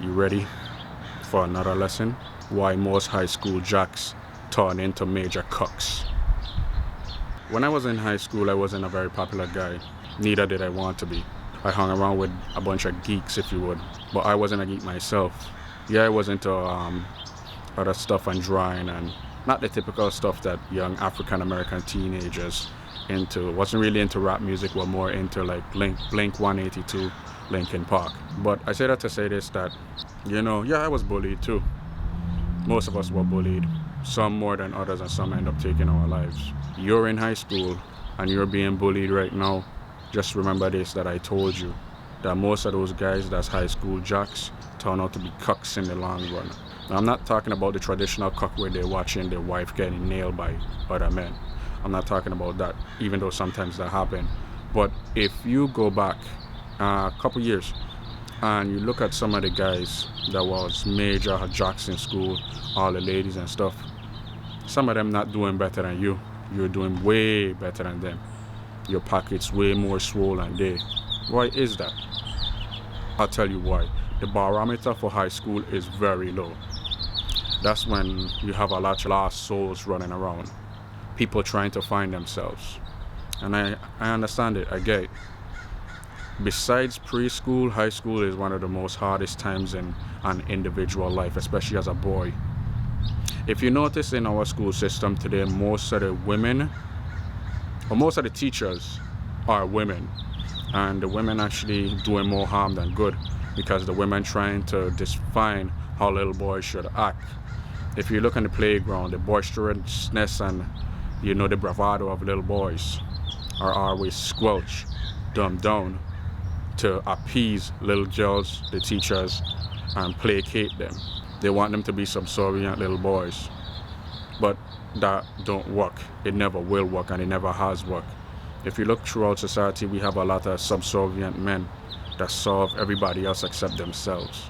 You ready for another lesson? Why most high school jocks turn into major cucks. When I was in high school, I wasn't a very popular guy. Neither did I want to be. I hung around with a bunch of geeks, if you would, but I wasn't a geek myself. Yeah, I was into other stuff and drawing, and not the typical stuff that young African American teenagers into. Wasn't really into rap music, but more into like Blink 182, Linkin Park. But I say that to say this, that I was bullied too. Most of us were bullied, some more than others, and some end up taking our lives. You're in high school and you're being bullied right now. Just remember this, that I told you, that most of those guys that's high school jocks turn out to be cucks in the long run. Now, I'm not talking about the traditional cuck where they're watching their wife getting nailed by other men. I'm not talking about that, even though sometimes that happen. But if you go back a couple years and you look at some of the guys that was major jocks in school, all the ladies and stuff, some of them not doing better than you. You're doing way better than them. Your pocket's way more swollen than they. Why is that? I'll tell you why. The barometer for high school is very low. That's when you have a lot of lost souls running around. People trying to find themselves. And I understand it, I get it. Besides preschool, high school is one of the most hardest times in an individual life, especially as a boy. If you notice in our school system today, most of the women, or most of the teachers are women. And the women actually doing more harm than good, because the women trying to define how little boys should act. If you look on the playground, the boisterousness and the bravado of little boys are always squelched, dumbed down to appease little girls, the teachers, and placate them. They want them to be subservient little boys. But that don't work. It never will work, and it never has worked. If you look throughout society, we have a lot of subservient men that serve everybody else except themselves.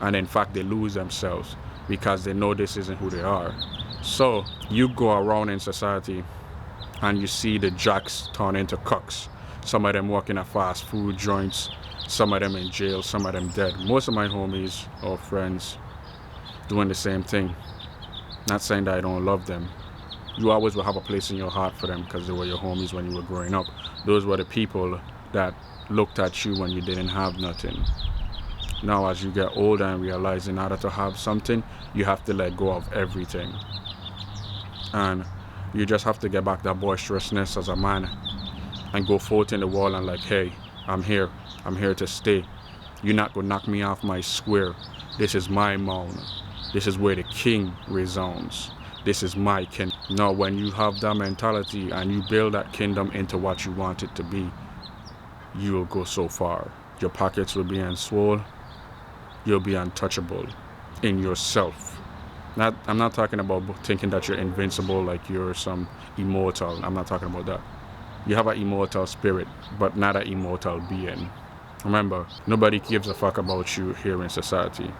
And in fact, they lose themselves because they know this isn't who they are. So you go around in society and you see the jocks turn into cucks. Some of them working at fast food joints, some of them in jail, some of them dead. Most of my homies or friends doing the same thing. Not saying that I don't love them. You always will have a place in your heart for them because they were your homies when you were growing up. Those were the people that looked at you when you didn't have nothing. Now, as you get older and realize in order to have something, you have to let go of everything. And you just have to get back that boisterousness as a man and go forth in the world and like, hey, I'm here to stay. You're not gonna knock me off my square. This is my mound. This is where the king resounds. This is my king. Now, when you have that mentality and you build that kingdom into what you want it to be, you will go so far. Your pockets will be unswole. You'll be untouchable in yourself. I'm not talking about thinking that you're invincible, like you're some immortal. I'm not talking about that. You have an immortal spirit, but not an immortal being. Remember, nobody gives a fuck about you here in society.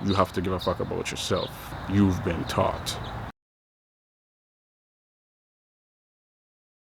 You have to give a fuck about yourself. You've been taught.